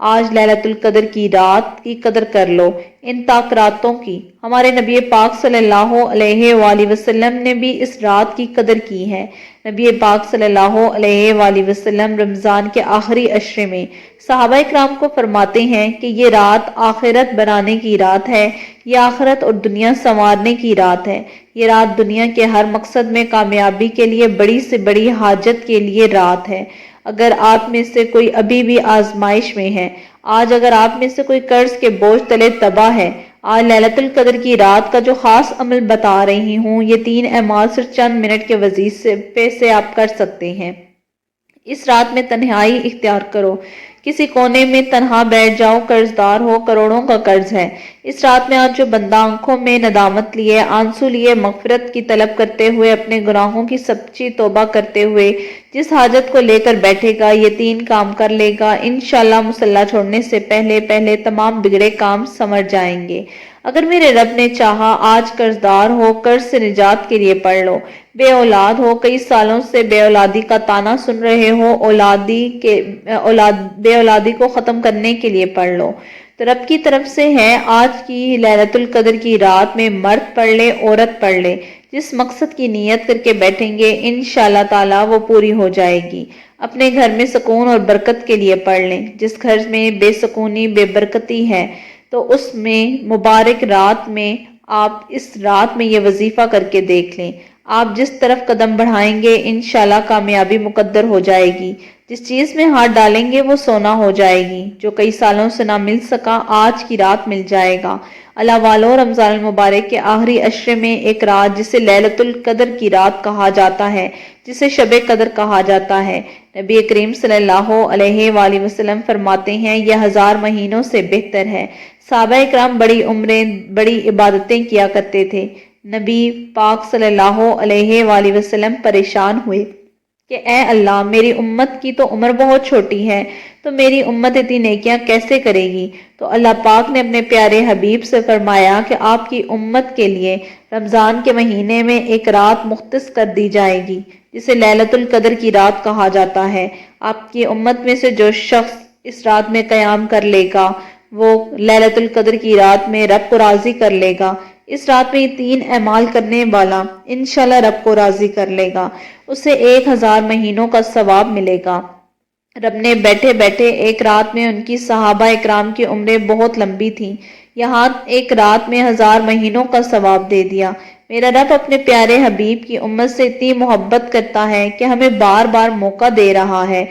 آج لیلۃ القدر کی رات کی قدر کر لو، ان تاک راتوں کی۔ ہمارے نبی پاک صلی اللہ علیہ وآلہ وسلم نے بھی اس رات کی قدر کی ہے۔ نبی پاک صلی اللہ علیہ وآلہ وسلم رمضان کے آخری عشرے میں صحابہ کرام کو فرماتے ہیں کہ یہ رات آخرت بنانے کی رات ہے، یہ آخرت اور دنیا سنوارنے کی رات ہے۔ یہ رات دنیا کے ہر مقصد میں کامیابی کے لیے بڑی سے بڑی حاجت کے لیے رات ہے۔ اگر آپ میں سے کوئی ابھی بھی آزمائش میں ہے، آج اگر آپ میں سے کوئی قرض کے بوجھ تلے تباہ ہے، آج لیلۃ القدر کی رات کا جو خاص عمل بتا رہی ہوں، یہ 3 اعمال صرف چند منٹ کے وظیفے سے آپ کر سکتے ہیں۔ اس رات میں تنہائی اختیار کرو، کسی کونے میں تنہا بیٹھ جاؤ، قرض دار ہو، کروڑوں کا قرض ہے۔ اس رات میں آج جو بندہ آنکھوں میں ندامت لیے، آنسو لیے، مغفرت کی طلب کرتے ہوئے، اپنے گناہوں کی سچی توبہ کرتے ہوئے جس حاجت کو لے کر بیٹھے گا، یہ 3 کام کر لے گا، انشاءاللہ مصلی چھوڑنے سے پہلے تمام بگڑے کام سنور جائیں گے۔ اگر میرے رب نے چاہا، آج قرض دار ہو، قرض سے نجات کے لیے پڑھ لو۔ بے اولاد ہو، کئی سالوں سے بے اولادی کا طعنہ سن رہے ہو، بے اولادی کو ختم کرنے کے لیے پڑھ لو۔ تو رب کی طرف سے ہے، آج کی لیلۃ القدر کی رات میں مرد پڑھ لے، عورت پڑھ لے، جس مقصد کی نیت کر کے بیٹھیں گے انشاءاللہ تعالی وہ پوری ہو جائے گی۔ اپنے گھر میں سکون اور برکت کے لیے پڑھ لیں۔ جس گھر میں بے سکونی، بے برکتی ہے، تو اس میں مبارک رات میں آپ اس رات میں یہ وظیفہ کر کے دیکھ لیں۔ آپ جس طرف قدم بڑھائیں گے انشاءاللہ کامیابی مقدر ہو جائے گی۔ جس چیز میں ہاتھ ڈالیں گے وہ سونا ہو جائے گی۔ جو کئی سالوں سے نہ مل سکا، آج کی رات مل جائے گا۔ اللہ والو، رمضان المبارک کے آخری عشرے میں ایک رات جسے لیلۃ القدر کی رات کہا جاتا ہے، جسے شب قدر کہا جاتا ہے، نبی کریم صلی اللہ علیہ وآلہ وسلم فرماتے ہیں یہ 1000 مہینوں سے بہتر ہے۔ صحابہ کرام بڑی عمریں، بڑی عبادتیں کیا کرتے تھے۔ نبی پاک صلی اللہ علیہ وآلہ وسلم پریشان ہوئے کہ اے اللہ، میری امت کی تو عمر بہت چھوٹی ہے، تو میری امت اتنی نیکیاں کیسے کرے گی؟ تو اللہ پاک نے اپنے پیارے حبیب سے فرمایا کہ آپ کی امت کے لیے رمضان کے مہینے میں ایک رات مختص کر دی جائے گی، جسے لیلۃ القدر کی رات کہا جاتا ہے۔ آپ کی امت میں سے جو شخص اس رات میں قیام کر لے گا، وہ لیلۃ القدر کی رات میں رب کو راضی کر لے گا۔ اس رات میں یہ 3 اعمال کرنے والا انشاءاللہ رب کو راضی کر لے گا، اسے 1000 مہینوں کا ثواب ملے گا۔ رب نے بیٹھے بیٹھے ایک رات میں ان کی صحابہ اکرام کی عمریں بہت لمبی تھیں، یہاں ایک رات میں 1000 مہینوں کا ثواب دے دیا۔ میرا رب اپنے پیارے حبیب کی امت سے اتنی محبت کرتا ہے کہ ہمیں بار بار موقع دے رہا ہے۔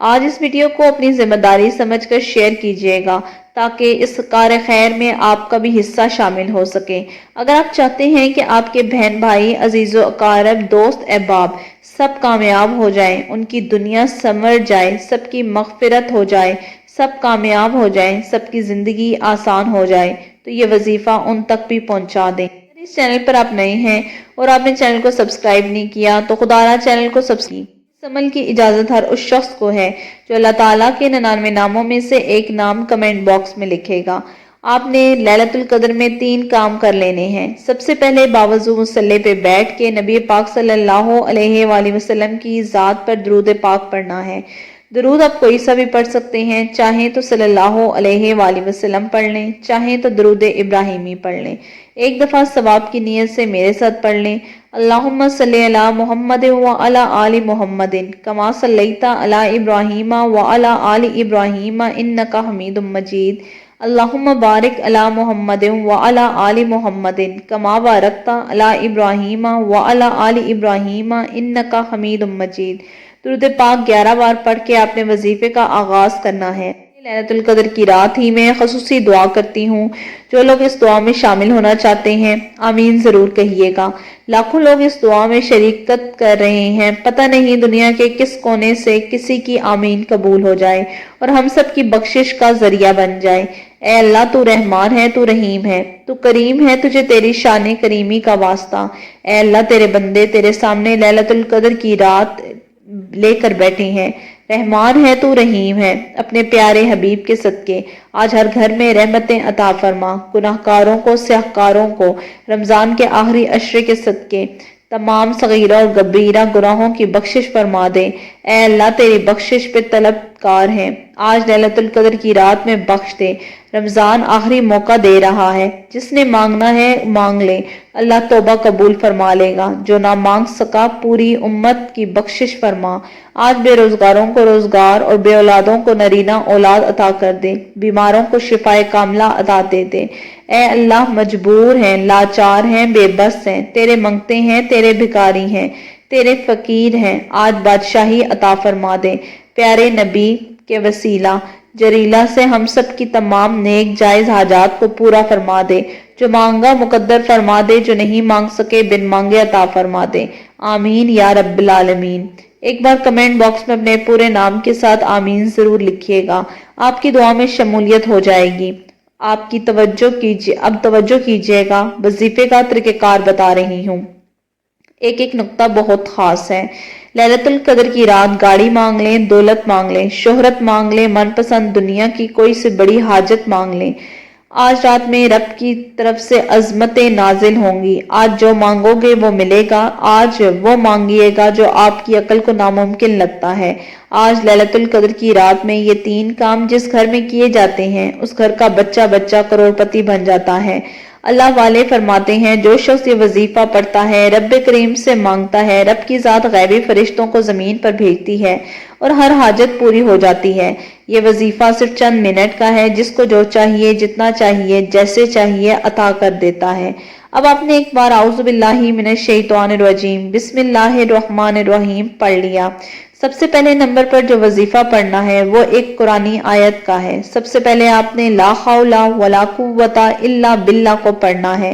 آج اس ویڈیو کو اپنی ذمہ داری سمجھ کر شیئر کیجیے گا تاکہ اس کار خیر میں آپ کا بھی حصہ شامل ہو سکے۔ اگر آپ چاہتے ہیں کہ آپ کے بہن بھائی، عزیز و اقارب، دوست احباب سب کامیاب ہو جائیں، ان کی دنیا سنور جائے، سب کی مغفرت ہو جائے، سب کامیاب ہو جائیں، سب کی زندگی آسان ہو جائے، تو یہ وظیفہ ان تک بھی پہنچا دیں۔ اس چینل پر آپ نئے ہیں اور آپ نے چینل کو سبسکرائب نہیں کیا تو خدا را چینل کو سبسکرائب۔ اس عمل کی اجازت ہر اس شخص کو ہے جو اللہ تعالیٰ کے 99 ناموں میں سے ایک نام کمنٹ باکس میں لکھے گا۔ آپ نے لیلۃ القدر میں 3 کام کر لینے ہیں۔ سب سے پہلے باوضو مصلی پہ بیٹھ کے نبی پاک صلی اللہ علیہ وآلہ وسلم کی ذات پر درود پاک پڑھنا ہے۔ درود آپ کوئی سا بھی پڑھ سکتے ہیں، چاہیں تو صلی اللہ علیہ وآلہ وسلم پڑھ لیں، چاہیں تو درود ابراہیمی پڑھ لیں۔ ایک دفعہ ثواب کی نیت سے میرے ساتھ پڑھ لیں، اللہم صلی علی محمد وعلی آل محمد کما صلیت علی ابراہیم وعلی آل ابراہیم انک حمید مجید، اللہم بارک علی محمد وعلی آل محمد کما بارکت علی ابراہیم وعلی آل ابراہیم انک حمید مجید۔ درود پاک 11 بار پڑھ کے آپ نے وظیفے کا آغاز کرنا ہے۔ لیلۃ القدر کی رات ہی میں خصوصی دعا کرتی ہوں، جو لوگ اس دعا میں شامل ہونا چاہتے ہیں آمین ضرور کہیے گا۔ لاکھوں لوگ اس دعا میں شریکت کر رہے ہیں، پتہ نہیں دنیا کے کس کونے سے کسی کی آمین قبول ہو جائے اور ہم سب کی بخشش کا ذریعہ بن جائے۔ اے اللہ، تو رحمان ہے، تو رحیم ہے، تو کریم ہے، تجھے تیری شان کریمی کا واسطہ۔ اے اللہ، تیرے بندے تیرے سامنے لیلۃ القدر کی رات لے کر بیٹھے ہیں، رحمان ہے، تو رحیم ہے، اپنے پیارے حبیب کے صدقے آج ہر گھر میں رحمتیں عطا فرما، گناہکاروں کو، سیاہکاروں کو رمضان کے آخری عشرے کے صدقے تمام صغیرہ اور کبیرہ گناہوں کی بخشش فرما دے۔ اے اللہ تیری بخشش پہ طلبکار ہیں، آج ليلۃ القدر کی رات میں بخش دے۔ رمضان آخری موقع دے رہا ہے، جس نے مانگنا ہے مانگ لے، اللہ توبہ قبول فرما لے گا۔ جو نہ مانگ سکا پوری امت کی بخشش فرما۔ آج بے روزگاروں کو روزگار اور بے اولادوں کو نرینہ اولاد عطا کر دے، بیماروں کو شفائے کاملہ عطا دے دے۔ اے اللہ مجبور ہیں، لاچار ہیں، بے بس ہیں، تیرے منگتے ہیں، تیرے بھکاری ہیں، تیرے فقیر ہیں، آج بادشاہی عطا فرما دے۔ پیارے نبی کے وسیلہ جلیلہ سے ہم سب کی تمام نیک جائز حاجات کو پورا فرما دے۔ جو مانگا مقدر فرما دے، جو نہیں مانگ سکے بن مانگے عطا فرما دے۔ آمین یا رب العالمین۔ ایک بار کمنٹ باکس میں اپنے پورے نام کے ساتھ آمین ضرور لکھیے گا، آپ کی دعا میں شمولیت ہو جائے گی۔ آپ کی توجہ کیجیے گا، وظیفے کا طریقہ کار بتا رہی ہوں۔ ایک نقطہ بہت خاص ہے۔ ليلۃ القدر کی رات گاڑی مانگ لیں، دولت مانگ لیں، شہرت مانگ لیں، من پسند دنیا کی کوئی سے بڑی حاجت مانگ لیں، آج رات میں رب کی طرف سے عظمتیں نازل ہوں گی۔ آج جو مانگو گے وہ ملے گا، آج وہ مانگیے گا جو آپ کی عقل کو ناممکن لگتا ہے۔ آج ليلۃ القدر کی رات میں یہ 3 کام جس گھر میں کیے جاتے ہیں، اس گھر کا بچہ کروڑپتی بن جاتا ہے۔ اللہ والے فرماتے ہیں جو شخص یہ وظیفہ پڑھتا ہے، رب کریم سے مانگتا ہے، رب کی ذات غیبی فرشتوں کو زمین پر بھیجتی ہے اور ہر حاجت پوری ہو جاتی ہے۔ یہ وظیفہ صرف چند منٹ کا ہے، جس کو جو چاہیے، جتنا چاہیے، جیسے چاہیے عطا کر دیتا ہے۔ اب آپ نے ایک بار اعوذ باللہ من الشیطان الرجیم بسم اللہ الرحمن الرحیم پڑھ لیا۔ سب سے پہلے نمبر پر جو وظیفہ پڑھنا ہے وہ ایک قرآنی آیت کا ہے۔ سب سے پہلے آپ نے لا حول ولا قوت الا باللہ کو پڑھنا ہے۔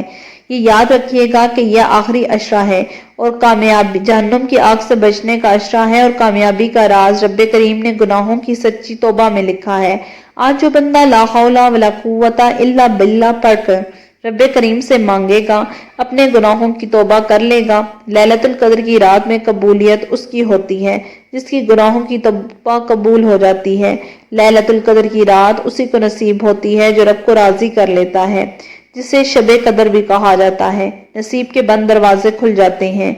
یہ یاد رکھیے گا کہ یہ آخری عشرہ ہے اور کامیابی جہنم کی آگ سے بچنے کا عشرہ ہے، اور کامیابی کا راز رب کریم نے گناہوں کی سچی توبہ میں لکھا ہے۔ آج جو بندہ لا حول ولا قوت الا باللہ پڑھ کر رب کریم سے مانگے گا، اپنے گناہوں کی توبہ کر لے گا، ليلۃ القدر کی رات میں قبولیت اس کی ہوتی ہے جس کی گناہوں کی توبہ قبول ہو جاتی ہے۔ ليلۃ القدر کی رات اسی کو نصیب ہوتی ہے جو رب کو راضی کر لیتا ہے، جسے شب قدر بھی کہا جاتا ہے۔ نصیب کے بند دروازے کھل جاتے ہیں۔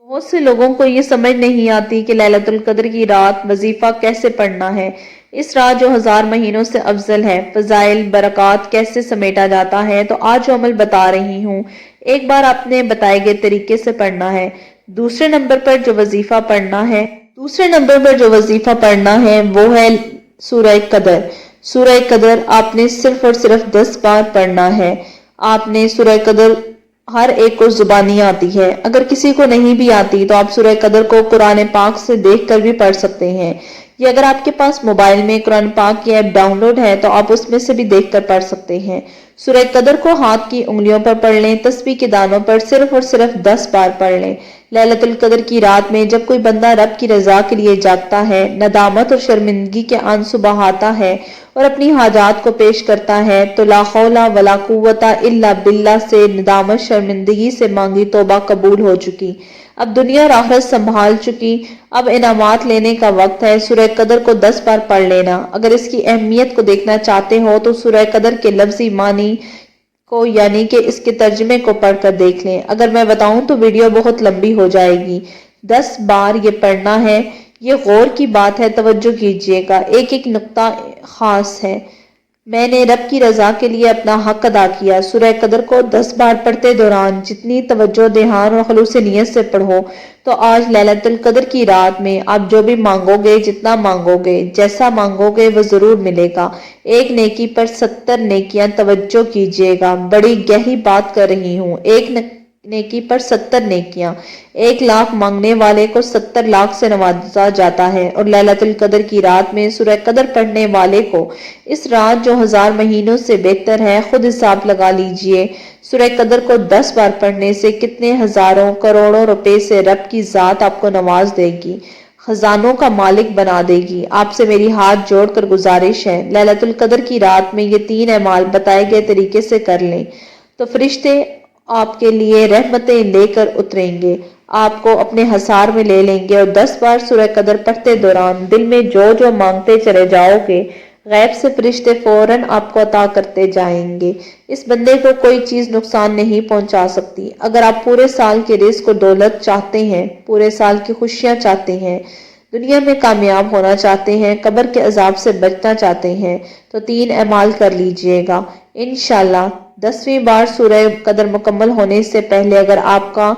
بہت سے لوگوں کو یہ سمجھ نہیں آتی کہ ليلۃ القدر کی رات وظیفہ کیسے پڑھنا ہے۔ اس رات جو 1000 مہینوں سے افضل ہے، فضائل برکات کیسے سمیٹا جاتا ہے، تو آج جو عمل بتا رہی ہوں ایک بار آپ نے بتائے گئے طریقے سے پڑھنا ہے۔ دوسرے نمبر پر جو وظیفہ پڑھنا ہے وہ ہے سورہ قدر۔ سورہ قدر آپ نے صرف اور صرف 10 بار پڑھنا ہے۔ آپ نے سورہ قدر ہر ایک کو زبانی آتی ہے، اگر کسی کو نہیں بھی آتی تو آپ سورہ قدر کو قرآن پاک سے دیکھ کر بھی پڑھ سکتے ہیں، یا اگر آپ کے پاس موبائل میں قرآن پاک کی ایپ ڈاؤن لوڈ ہے تو آپ اس میں سے بھی دیکھ کر پڑھ سکتے ہیں۔ سورہ قدر کو ہاتھ کی انگلیوں پر پڑھ لیں، تسبیح کے دانوں پر صرف اور صرف 10 بار پڑھ لیں۔ ليلۃ القدر کی رات میں جب کوئی بندہ رب کی رضا کے لیے جاگتا ہے، ندامت اور شرمندگی کے آنسو بہاتا ہے اور اپنی حاجات کو پیش کرتا ہے، تو لا حول ولا قوت الا باللہ سے ندامت شرمندگی سے مانگی توبہ قبول ہو چکی، اب دنیا اور آخرت سنبھال چکی، اب انعامات لینے کا وقت ہے۔ سورہ قدر کو 10 بار پڑھ لینا۔ اگر اس کی اہمیت کو دیکھنا چاہتے ہو تو سورہ قدر کے لفظی معنی کو یعنی کہ اس کے ترجمے کو پڑھ کر دیکھ لیں۔ اگر میں بتاؤں تو ویڈیو بہت لمبی ہو جائے گی۔ 10 بار یہ پڑھنا ہے، یہ غور کی بات ہے، توجہ کیجیے گا۔ ایک نقطہ خاص ہے، میں نے رب کی رضا کے لیے اپنا حق ادا کیا۔ سورہ قدر کو 10 بار پڑھتے دوران جتنی توجہ دھیان اور خلوص نیت سے پڑھو تو آج ليلۃ القدر کی رات میں آپ جو بھی مانگو گے، جتنا مانگو گے، جیسا مانگو گے وہ ضرور ملے گا۔ ایک نیکی پر 70 نیکیاں، توجہ کیجیے گا، بڑی گہری بات کر رہی ہوں۔ ایک نیکی پر 70 نیکیاں، 1 لاکھ مانگنے والے کو 70 لاکھ سے نوازا جاتا ہے، اور ليلۃ القدر کی رات میں سورہ قدر پڑھنے والے کو اس رات جو 1000 مہینوں سے بہتر ہے، خود حساب لگا لیجئے۔ سورہ قدر کو 10 بار پڑھنے سے کتنے ہزاروں کروڑوں روپے سے رب کی ذات آپ کو نواز دے گی، خزانوں کا مالک بنا دے گی۔ آپ سے میری ہاتھ جوڑ کر گزارش ہے، ليلۃ القدر کی رات میں یہ 3 اعمال بتائے گئے طریقے سے کر لیں تو فرشتے آپ کے لیے رحمتیں لے کر اتریں گے، آپ کو اپنے حصار میں لے لیں گے، اور 10 بار سورہ قدر پڑھتے دوران دل میں جو مانگتے چلے جاؤ گے، غیب سے فرشتے فوراً آپ کو عطا کرتے جائیں گے۔ اس بندے کو کوئی چیز نقصان نہیں پہنچا سکتی۔ اگر آپ پورے سال کے رزق و دولت چاہتے ہیں، پورے سال کی خوشیاں چاہتے ہیں، دنیا میں کامیاب ہونا چاہتے ہیں، قبر کے عذاب سے بچنا چاہتے ہیں، تو 3 اعمال کر لیجئے گا۔ انشاءاللہ 10ویں بار سورہ قدر مکمل ہونے سے پہلے اگر آپ کا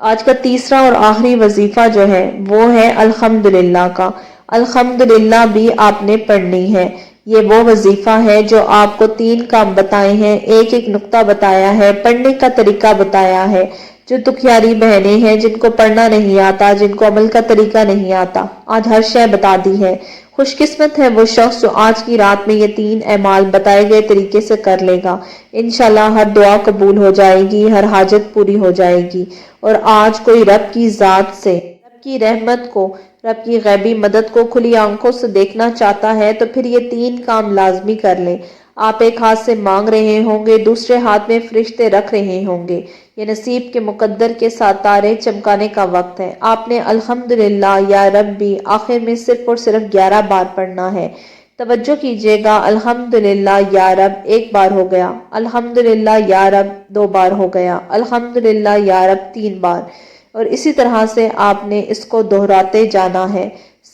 آج کا تیسرا اور آخری وظیفہ جو ہے وہ ہے الحمدللہ کا۔ الحمدللہ بھی آپ نے پڑھنی ہے۔ یہ وہ وظیفہ ہے جو آپ کو 3 کام بتائے ہیں، ایک ایک نقطہ بتایا ہے، پڑھنے کا طریقہ بتایا ہے۔ جو دکھیاری بہنیں ہیں، جن کو پڑھنا نہیں آتا، جن کو عمل کا طریقہ نہیں آتا، آج ہر شے بتا دی ہے۔ خوش قسمت ہے وہ شخص جو آج کی رات میں یہ 3 اعمال بتائے گئے طریقے سے کر لے گا۔ انشاءاللہ ہر دعا قبول ہو جائے گی، ہر حاجت پوری ہو جائے گی۔ اور آج کوئی رب کی ذات سے، رب کی رحمت کو، رب کی غیبی مدد کو کھلی آنکھوں سے دیکھنا چاہتا ہے تو پھر یہ 3 کام لازمی کر لیں۔ آپ ایک ہاتھ سے مانگ رہے ہوں گے، دوسرے ہاتھ میں فرشتے رکھ رہے ہوں گے۔ یہ نصیب کے مقدر کے ساتھ تارے چمکانے کا وقت ہے۔ آپ نے الحمدللہ یا ربی آخر میں صرف اور صرف 11 بار پڑھنا ہے۔ توجہ کیجئے گا، الحمدللہ یا رب 1 بار ہو گیا، الحمدللہ یا رب 2 بار ہو گیا، الحمدللہ یا رب 3 بار، اور اسی طرح سے آپ نے اس کو دہراتے جانا ہے۔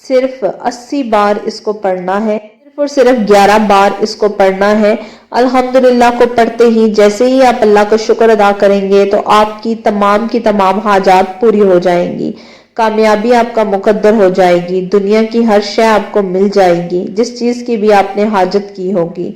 صرف 80 بار اس کو پڑھنا ہے، صرف اور صرف 11 بار اس کو پڑھنا ہے۔ الحمدللہ کو پڑھتے ہی جیسے ہی آپ اللہ کا شکر ادا کریں گے تو آپ کی تمام حاجات پوری ہو جائیں گی، کامیابی آپ کا مقدر ہو جائے گی، دنیا کی ہر شے آپ کو مل جائے گی جس چیز کی بھی آپ نے حاجت کی ہوگی۔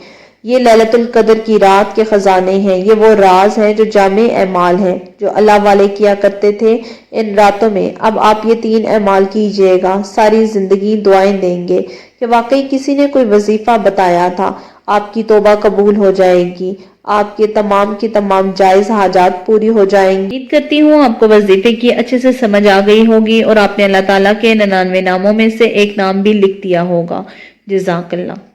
یہ لیلۃ القدر کی رات کے خزانے ہیں، یہ وہ راز ہیں جو جامع اعمال ہیں جو اللہ والے کیا کرتے تھے ان راتوں میں۔ اب آپ یہ 3 اعمال کیجئے گا، ساری زندگی دعائیں دیں گے کہ واقعی کسی نے کوئی وظیفہ بتایا تھا۔ آپ کی توبہ قبول ہو جائے گی، آپ کے تمام جائز حاجات پوری ہو جائیں گی۔ امید کرتی ہوں آپ کو وظیفے کی اچھے سے سمجھ آ گئی ہوگی اور آپ نے اللہ تعالیٰ کے 99 ناموں میں سے ایک نام بھی لکھ دیا ہوگا۔ جزاک اللہ۔